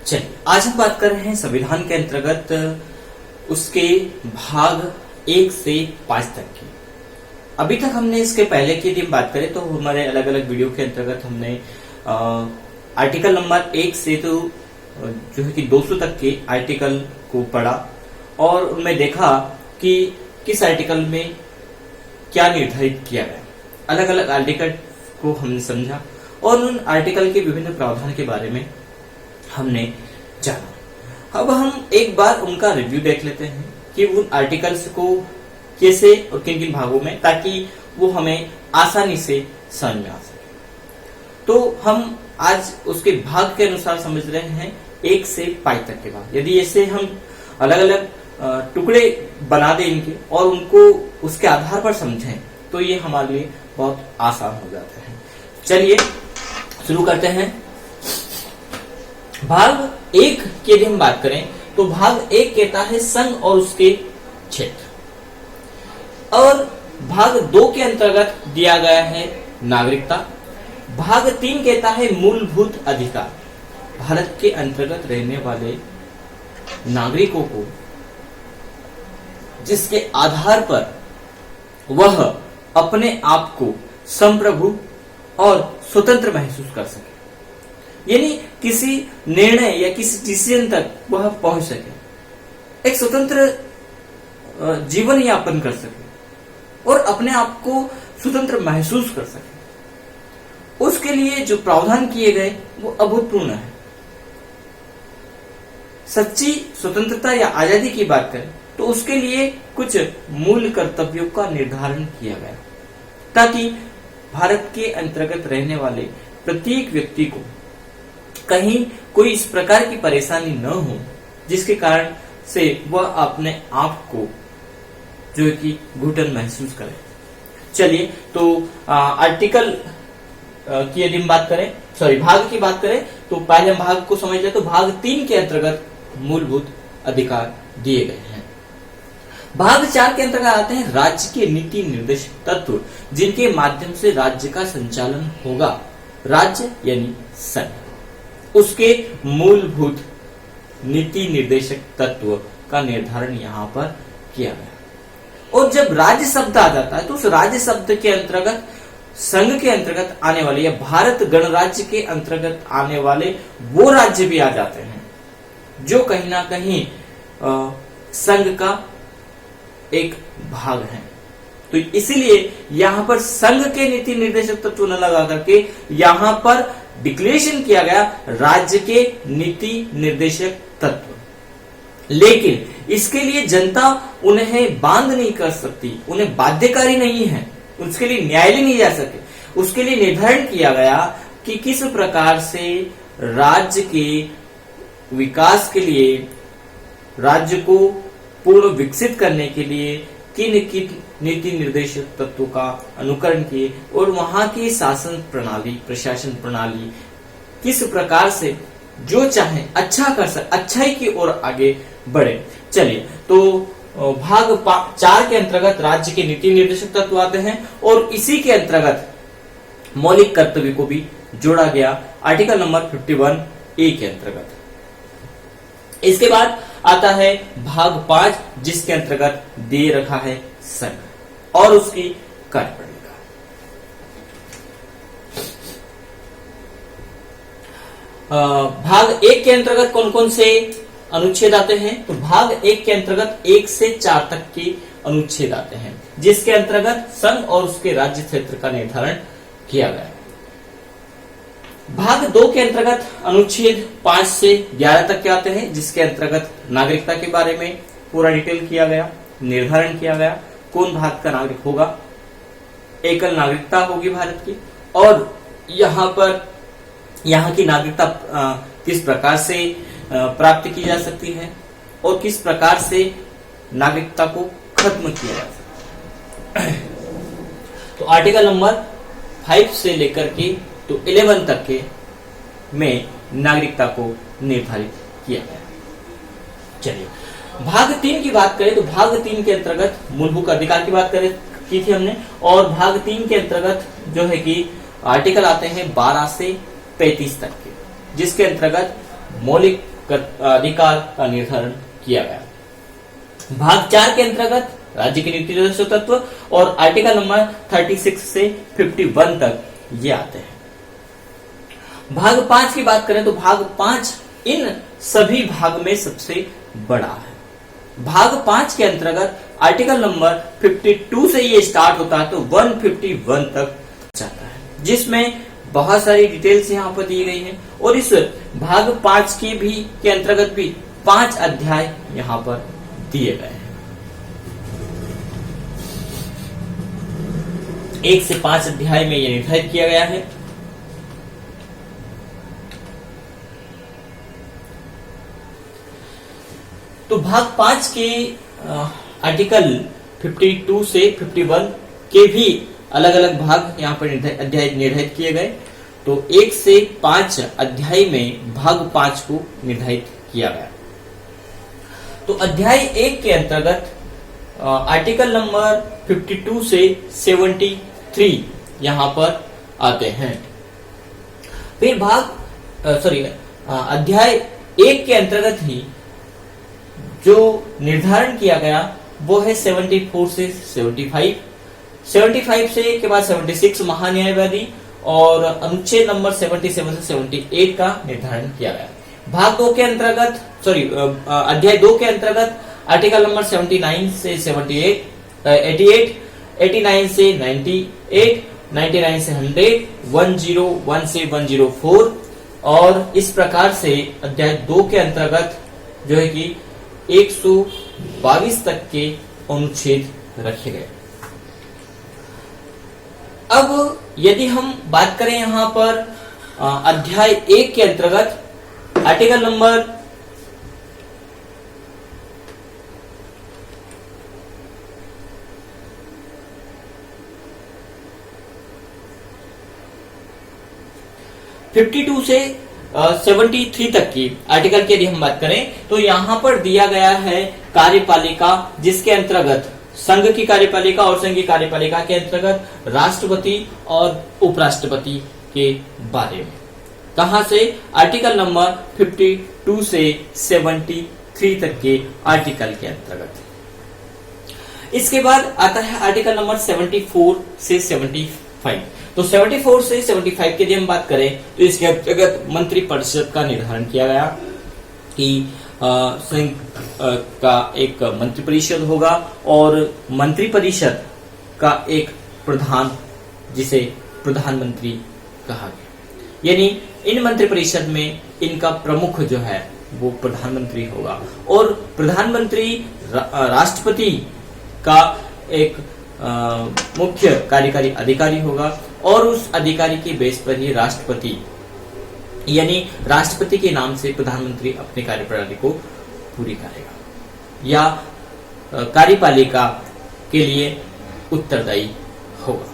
चलिए आज हम बात कर रहे हैं संविधान के अंतर्गत उसके भाग 1 से 5 तक की। अभी तक हमने इसके पहले की यदि हम बात करें तो हमारे अलग अलग वीडियो के अंतर्गत हमने आर्टिकल नंबर 1 से तो जो है कि 200 तक के आर्टिकल को पढ़ा और उनमें देखा कि किस आर्टिकल में क्या निर्धारित किया गया। अलग अलग आर्टिकल को हमने समझा और उन आर्टिकल के विभिन्न प्रावधान के बारे में हमने जाना। अब हम एक बार उनका रिव्यू देख लेते हैं कि उन आर्टिकल्स को कैसे और किन किन भागों में, ताकि वो हमें आसानी से समझ में आ सके। तो हम आज उसके भाग के अनुसार समझ रहे हैं 1 से 5 तक के भाग। यदि ऐसे हम अलग अलग टुकड़े बना दें इनके और उनको उसके आधार पर समझें तो ये हमारे लिए बहुत आसान हो जाता है। चलिए शुरू करते हैं। भाग 1 की यदि हम बात करें तो भाग 1 कहता है संघ और उसके क्षेत्र, और भाग 2 के अंतर्गत दिया गया है नागरिकता। भाग 3 कहता है मूलभूत अधिकार। भारत के अंतर्गत रहने वाले नागरिकों को जिसके आधार पर वह अपने आप को संप्रभु और स्वतंत्र महसूस कर सके, यानी किसी निर्णय या किसी डिसीजन तक वह पहुंच सके, एक स्वतंत्र जीवन यापन कर सके और अपने आप को स्वतंत्र महसूस कर सके। उसके लिए जो प्रावधान किए गए वो अभूतपूर्व है। सच्ची स्वतंत्रता या आजादी की बात करें तो उसके लिए कुछ मूल कर्तव्यों का निर्धारण किया गया, ताकि भारत के अंतर्गत रहने वाले प्रत्येक व्यक्ति को कहीं कोई इस प्रकार की परेशानी न हो जिसके कारण से वह अपने आप को जो है कि घुटन महसूस करे। चलिए तो आर्टिकल की यदि हम बात करें, भाग की बात करें तो पहले हम भाग को समझ लें। तो भाग 3 के अंतर्गत मूलभूत अधिकार दिए गए हैं। भाग 4 के अंतर्गत आते हैं राज्य के नीति निर्देशक तत्व जिनके माध्यम से राज्य का संचालन होगा। राज्य यानी संघ, उसके मूलभूत नीति निर्देशक तत्व का निर्धारण यहाँ पर किया गया। और जब राज्य शब्द आ जाता है तो उस राज्य शब्द के अंतर्गत संघ के अंतर्गत आने वाले या भारत गणराज्य के अंतर्गत आने वाले वो राज्य भी आ जाते हैं जो कहीं ना कहीं संघ का एक भाग है। तो इसीलिए यहां पर संघ के नीति निर्देशक तत्व न लगा करके यहां पर डिक्लेरेशन किया गया राज्य के नीति निर्देशक तत्व। लेकिन इसके लिए जनता उन्हें बांध नहीं कर सकती, उन्हें बाध्यकारी नहीं है, उसके लिए न्यायालय नहीं जा सके। उसके लिए निर्धारण किया गया कि किस प्रकार से राज्य के विकास के लिए, राज्य को पूर्ण विकसित करने के लिए किन किन नीति निर्देशक तत्वों का अनुकरण किए और वहां की शासन प्रणाली, प्रशासन प्रणाली किस प्रकार से जो चाहे अच्छा कर सके, अच्छाई की ओर आगे बढ़े। चलिए तो भाग 4 के अंतर्गत राज्य के नीति निर्देशक तत्व आते हैं और इसी के अंतर्गत मौलिक कर्तव्य को भी जोड़ा गया आर्टिकल नंबर 51A के अंतर्गत। इसके बाद आता है भाग 5 जिसके अंतर्गत दे रखा है संघ और उसकी कार्यप्रणाली। भाग 1 के अंतर्गत कौन कौन से अनुच्छेद आते हैं? तो भाग 1 के अंतर्गत 1 से 4 तक के अनुच्छेद आते हैं जिसके अंतर्गत संघ और उसके राज्य क्षेत्र का निर्धारण किया गया। भाग 2 के अंतर्गत अनुच्छेद 5 से 11 तक के आते हैं जिसके अंतर्गत नागरिकता के बारे में पूरा डिटेल किया गया, निर्धारण किया गया कौन भारत का नागरिक होगा, एकल नागरिकता होगी भारत की, और यहाँ की नागरिकता किस प्रकार से प्राप्त की जा सकती है और किस प्रकार से नागरिकता को खत्म किया जा सकता है। तो आर्टिकल नंबर 5 से लेकर के तो 11 तक के में नागरिकता को निर्धारित किया गया। चलिए भाग 3 की बात करें तो भाग 3 के अंतर्गत मूलभूत अधिकार की बात की थी हमने, और भाग 3 के अंतर्गत जो है कि आर्टिकल आते हैं 12 से 35 तक के जिसके अंतर्गत मौलिक अधिकार का निर्धारण किया गया। भाग 4 के अंतर्गत राज्य के नीति तत्व और आर्टिकल नंबर 36 से 51 तक ये आते हैं। भाग 5 की बात करें तो भाग 5 इन सभी भाग में सबसे बड़ा है। भाग 5 के अंतर्गत आर्टिकल नंबर 52 से ये स्टार्ट होता है तो 151 तक जाता है, जिसमें बहुत सारी डिटेल्स यहाँ पर दी गई है। और इस भाग 5 के अंतर्गत भी 5 अध्याय यहाँ पर दिए गए हैं। 1 से 5 अध्याय में यह निर्धारित किया गया है। तो भाग 5 के आर्टिकल 52 से 51 के भी अलग अलग भाग यहाँ पर अध्याय निर्धारित किए गए। तो 1 से 5 अध्याय में भाग 5 को निर्धारित किया गया। तो अध्याय 1 के अंतर्गत आर्टिकल नंबर 52 से 73 यहाँ पर आते हैं। फिर अध्याय 1 के अंतर्गत ही जो निर्धारण किया गया वो है 74 से 75 से के बाद 76 महान्यायवादी और अनुच्छेद नंबर 77 से 78 का निर्धारण किया गया। भाग 2 के अंतर्गत अध्याय 2 के अंतर्गत आर्टिकल नंबर 79 से 88, 89 से 98, 99 से 100, 101 से 104 और इस प्रकार से अध्याय 2 के अंतर्गत जो है कि 122 तक के अनुच्छेद रखे गए। अब यदि हम बात करें यहां पर अध्याय 1 के अंतर्गत आर्टिकल नंबर 52 से 73 तक की आर्टिकल की यदि हम बात करें तो यहाँ पर दिया गया है कार्यपालिका, जिसके अंतर्गत संघ की कार्यपालिका और संघ की कार्यपालिका के अंतर्गत राष्ट्रपति और उपराष्ट्रपति के बारे में। कहां से? आर्टिकल नंबर 52 से 73 तक के आर्टिकल के अंतर्गत। इसके बाद आता है आर्टिकल नंबर 74 से 75। तो 74 से 75 की यदि हम बात करें तो इसके अंतर्गत मंत्री परिषद का निर्धारण किया गया कि संघ का एक मंत्री परिषद होगा और मंत्री परिषद का एक प्रधान, जिसे प्रधानमंत्री कहा गया। यानी इन मंत्री परिषद में इनका प्रमुख जो है वो प्रधानमंत्री होगा और प्रधानमंत्री राष्ट्रपति का एक मुख्य कार्यकारी अधिकारी होगा और उस अधिकारी के बेस पर ही राष्ट्रपति यानी राष्ट्रपति के नाम से प्रधानमंत्री अपनी कार्यप्रणाली को पूरी करेगा या कार्यपालिका के लिए उत्तरदायी होगा।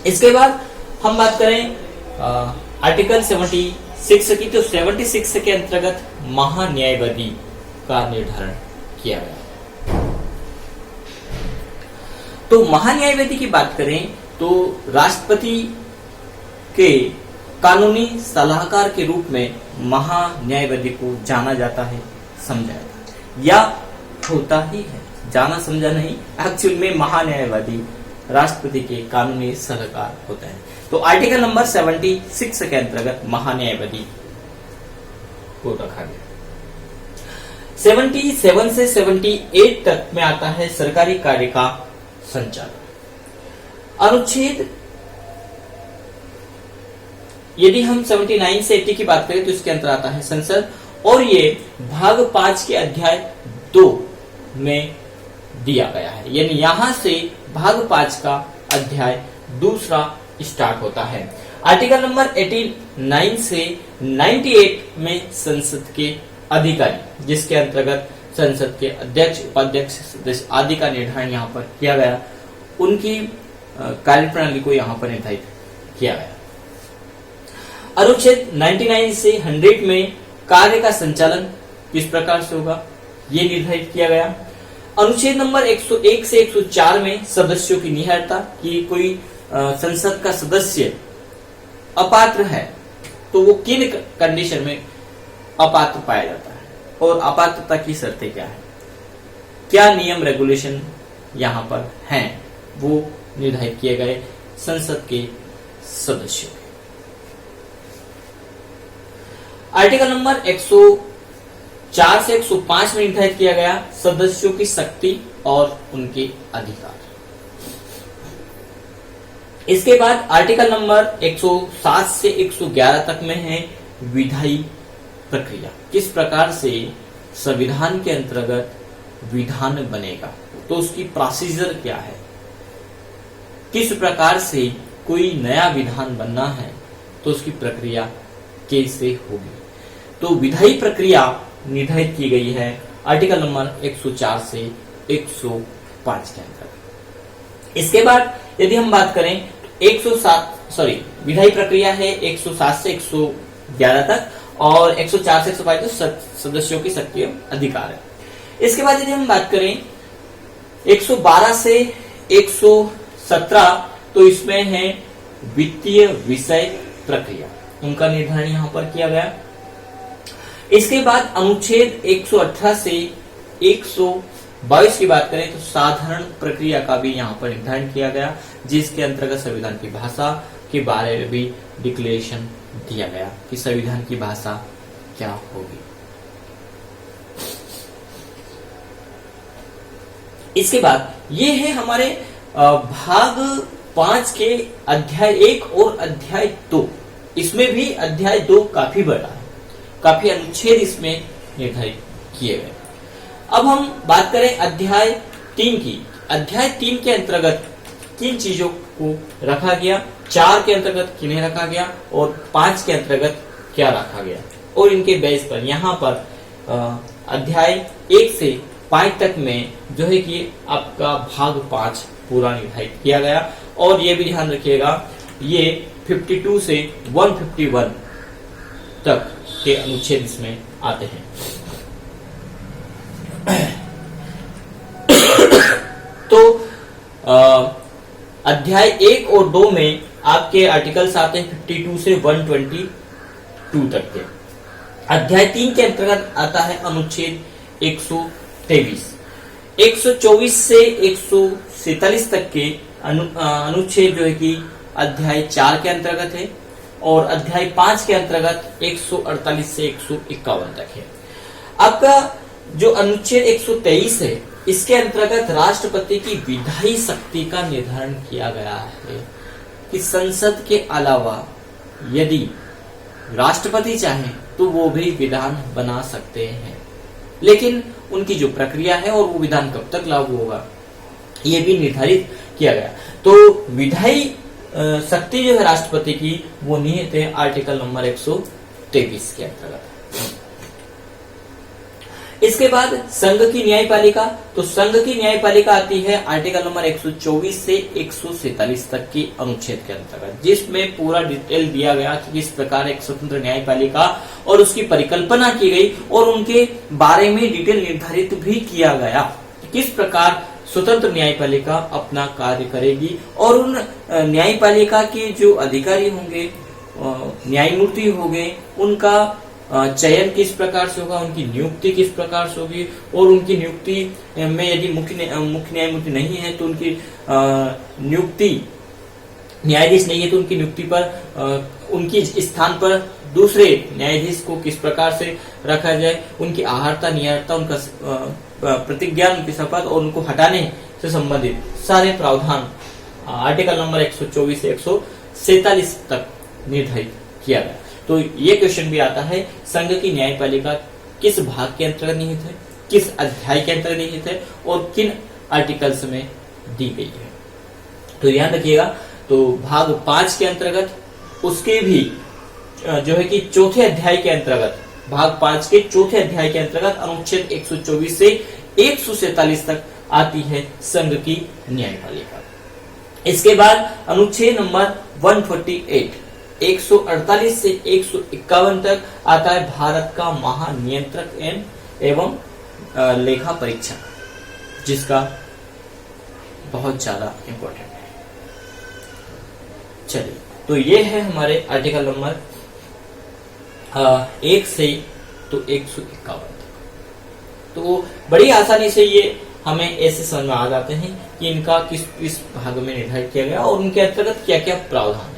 इसके बाद हम बात करें आर्टिकल 76 की, तो 76 के अंतर्गत महान्यायवादी का निर्धारण किया गया। तो महान्यायवादी की बात करें तो राष्ट्रपति के कानूनी सलाहकार के रूप में महान्यायवादी को जाना जाता है, समझा जाता है या होता ही है, जाना समझा नहीं। एक्चुअल में महान्यायवादी राष्ट्रपति के कानूनी सलाहकार होता है। तो आर्टिकल नंबर 76 के अंतर्गत महान्यायवादी को रखा गया। 77 से 78 तक में आता है सरकारी कार्य का संचालन। अनुच्छेद यदि हम 79 से 80 की बात करें तो इसके अंतर आता है संसद, और ये भाग 5 के अध्याय 2 में दिया गया है। यानी यहां से भाग 5 का अध्याय 2 स्टार्ट होता है। आर्टिकल नंबर 89 से 98 में संसद के अधिकारी, जिसके अंतर्गत संसद के अध्यक्ष, उपाध्यक्ष, सदस्य आदि का निर्धारण यहाँ पर किया गया, उनकी कार्यप्रणाली को यहाँ पर निर्धारित किया गया। अनुच्छेद 99 से 100 में कार्य का संचालन किस प्रकार से होगा ये निर्धारित किया गया। अनुच्छेद नंबर 101 से 104 में सदस्यों की निहारता कि कोई संसद का सदस्य अपात्र है तो वो किन कंडीशन में अपात्र पाया जाता है और अपात्रता की शर्तें क्या है, क्या नियम रेगुलेशन यहाँ पर हैं, वो निर्धारित किए गए संसद के सदस्यों के। आर्टिकल नंबर 104 से 105 में निर्धारित किया गया सदस्यों की शक्ति और उनके अधिकार। इसके बाद आर्टिकल नंबर 107 से 111 तक में है विधायी प्रक्रिया, किस प्रकार से संविधान के अंतर्गत विधान बनेगा, तो उसकी प्रोसीजर क्या है, किस प्रकार से कोई नया विधान बनना है तो उसकी प्रक्रिया कैसे होगी। तो विधायी प्रक्रिया निर्धारित की गई है आर्टिकल नंबर 104 से 105 के अंतर्गत। इसके बाद यदि हम बात करें तो विधायी प्रक्रिया है 107 से 111 तक और 104 से 105 तो सदस्यों की शक्ति और अधिकार है। इसके बाद यदि हम बात करें 112 से 117 तो इसमें है वित्तीय विषय प्रक्रिया, उनका निर्धारण यहां पर किया गया। इसके बाद अनुच्छेद 118 से 122 की बात करें तो साधारण प्रक्रिया का भी यहां पर निर्धारण किया गया, जिसके अंतर्गत संविधान की भाषा के बारे में भी डिक्लेरेशन दिया गया कि संविधान की भाषा क्या होगी। इसके बाद ये है हमारे भाग 5 के अध्याय 1 और अध्याय 2। इसमें भी अध्याय 2 काफी बड़ा है, काफी अनुच्छेद इसमें निर्धारित किए गए। अब हम बात करें अध्याय 3 की। अध्याय 3 के अंतर्गत किन चीजों को रखा गया, 4 के अंतर्गत किन्हें रखा गया और 5 के अंतर्गत क्या रखा गया, और इनके बेस पर यहाँ पर अध्याय 1 से 5 तक में जो है कि आपका भाग 5 पूरा निर्धारित किया गया। और ये भी ध्यान रखिएगा ये 52 से 151 तक के अनुच्छेद इसमें आते हैं। तो अध्याय 1 और 2 में आपके आर्टिकल्स आते हैं 52 से 122 तक के। अध्याय 3 के अंतर्गत आता है अनुच्छेद 123। 124 से 147 तक के अनुच्छेद जो है कि अध्याय 4 के अंतर्गत है और अध्याय 5 के अंतर्गत 148 से 151 तक है। आपका जो अनुच्छेद 123 है इसके अंतर्गत राष्ट्रपति की विधायी शक्ति का निर्धारण किया गया है कि संसद के अलावा यदि राष्ट्रपति चाहे तो वो भी विधान बना सकते हैं, लेकिन उनकी जो प्रक्रिया है और वो विधान कब तक लागू होगा ये भी निर्धारित किया गया। तो विधायी शक्ति जो है राष्ट्रपति की वो निहित है आर्टिकल नंबर 123 के अंतर्गत। इसके बाद संघ की न्यायपालिका। तो संघ की न्यायपालिका आती है आर्टिकल नंबर 124 से 147 तक की अनुच्छेद के अंतर्गत, जिसमें पूरा डिटेल दिया गया कि किस प्रकार एक स्वतंत्र न्यायपालिका और उसकी परिकल्पना की गई और उनके बारे में डिटेल निर्धारित भी किया गया कि किस प्रकार स्वतंत्र न्यायपालिका अपना कार्य करेगी और उन न्यायपालिका के जो अधिकारी होंगे, न्यायमूर्ति होंगे, उनका चयन किस प्रकार से होगा, उनकी नियुक्ति किस प्रकार से होगी और उनकी नियुक्ति में यदि मुख्य न्यायमूर्ति नहीं है तो उनकी नियुक्ति, न्यायाधीश नहीं है तो उनकी नियुक्ति पर उनकी स्थान पर दूसरे न्यायाधीश को किस प्रकार से रखा जाए, उनकी आहारता निहारता, उनका प्रतिज्ञा, उनकी शपथ और उनको हटाने से संबंधित सारे प्रावधान आर्टिकल नंबर 124 से 147 तक निर्धारित किया गया। तो ये क्वेश्चन भी आता है संघ की न्यायपालिका किस भाग के अंतर्गत निहित है, किस अध्याय के अंतर्गत निहित है और किन आर्टिकल्स में दी गई है। तो ध्यान रखिएगा, तो भाग 5 के अंतर्गत उसके भी जो है कि चौथे अध्याय के अंतर्गत, भाग 5 के चौथे अध्याय के अंतर्गत अनुच्छेद 124 से 147 तक आती है संघ की न्यायपालिका। इसके बाद अनुच्छेद नंबर 148 148 से 151 तक आता है भारत का महानियंत्रक एवं लेखा परीक्षक, जिसका बहुत ज्यादा इंपॉर्टेंट है। चलिए, तो ये है हमारे आर्टिकल नंबर 1 से तो 151 तक। तो बड़ी आसानी से ये हमें ऐसे समझ में आ जाते हैं कि इनका किस किस भाग में निर्धारित किया गया और उनके अंतर्गत क्या क्या प्रावधान है।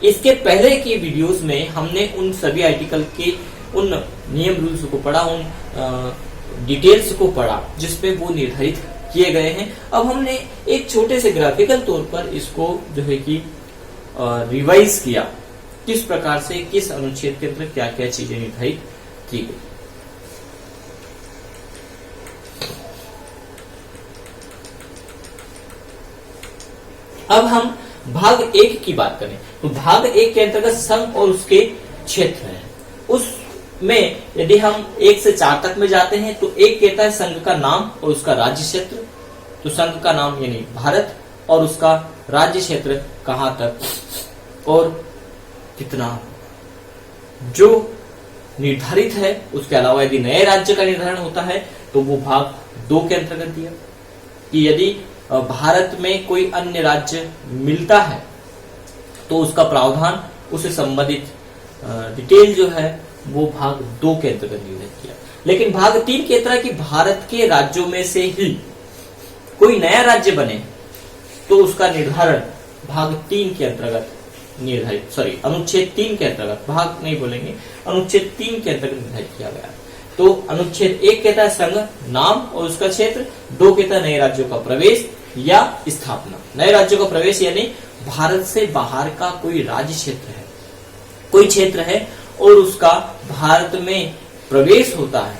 इसके पहले की वीडियोस में हमने उन सभी आर्टिकल के उन नियम रूल्स को पढ़ा, उन डिटेल्स को पढ़ा जिसपे वो निर्धारित किए गए हैं। अब हमने एक छोटे से ग्राफिकल तौर पर इसको जो है कि रिवाइज किया, किस प्रकार से किस अनुच्छेद के अंदर क्या क्या चीजें निर्धारित की गई। अब हम भाग 1 की बात करें तो भाग 1 के अंतर्गत संघ और उसके क्षेत्र हैं। उसमें यदि हम 1 से 4 तक में जाते हैं तो 1 कहता है संघ का नाम और उसका राज्य क्षेत्र। तो संघ का नाम यानी भारत और उसका राज्य क्षेत्र कहां तक और कितना जो निर्धारित है। उसके अलावा यदि नए राज्य का निर्धारण होता है तो वो भाग 2 के अंतर्गत दिया कि यदि भारत में कोई अन्य राज्य मिलता है तो उसका प्रावधान, उससे संबंधित डिटेल जो है वो भाग 2 के अंतर्गत निर्धारित किया। लेकिन भाग 3 कहता है कि भारत के राज्यों में से ही कोई नया राज्य बने तो उसका निर्धारण भाग 3 के अंतर्गत निर्धारित, अनुच्छेद 3 के अंतर्गत, भाग नहीं बोलेंगे, अनुच्छेद 3 के अंतर्गत निर्धारित किया गया। तो अनुच्छेद 1 कहता है संघ, नाम और उसका क्षेत्र। 2 कहता है नए राज्यों का प्रवेश या स्थापना। नए राज्यों का प्रवेश यानी भारत से बाहर का कोई राज्य क्षेत्र है, कोई क्षेत्र है और उसका भारत में प्रवेश होता है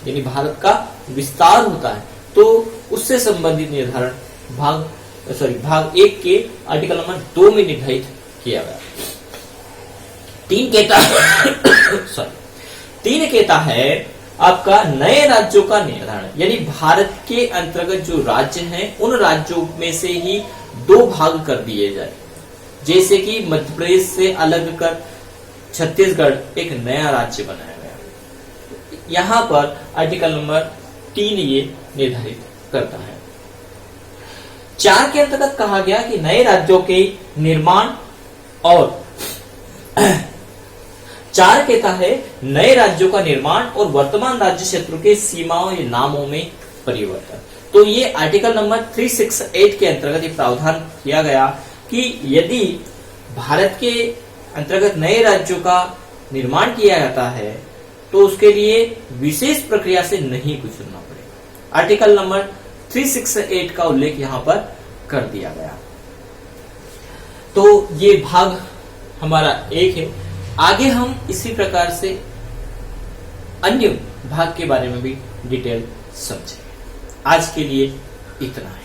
यानी भारत का विस्तार होता है, तो उससे संबंधित निर्धारण भाग 1 के आर्टिकल नंबर 2 में निर्धारित किया गया। 3 कहता है आपका नए राज्यों का निर्धारण यानी भारत के अंतर्गत जो राज्य हैं उन राज्यों में से ही 2 भाग कर दिए जाए। जैसे कि मध्य प्रदेश से अलग कर छत्तीसगढ़ एक नया राज्य बनाया गया। यहां पर आर्टिकल नंबर 3 ये निर्धारित करता है। 4 के अंतर्गत कहा गया कि नए राज्यों के निर्माण और 4 कहता है नए राज्यों का निर्माण और वर्तमान राज्य क्षेत्रों के सीमाओं या नामों में परिवर्तन। तो ये आर्टिकल नंबर 368 के अंतर्गत ये प्रावधान किया गया कि यदि भारत के अंतर्गत नए राज्यों का निर्माण किया जाता है तो उसके लिए विशेष प्रक्रिया से नहीं गुजरना पड़ेगा। आर्टिकल नंबर 368 का उल्लेख यहां पर कर दिया गया। तो ये भाग हमारा 1 है। आगे हम इसी प्रकार से अन्य भाग के बारे में भी डिटेल समझेंगे। आज के लिए इतना है।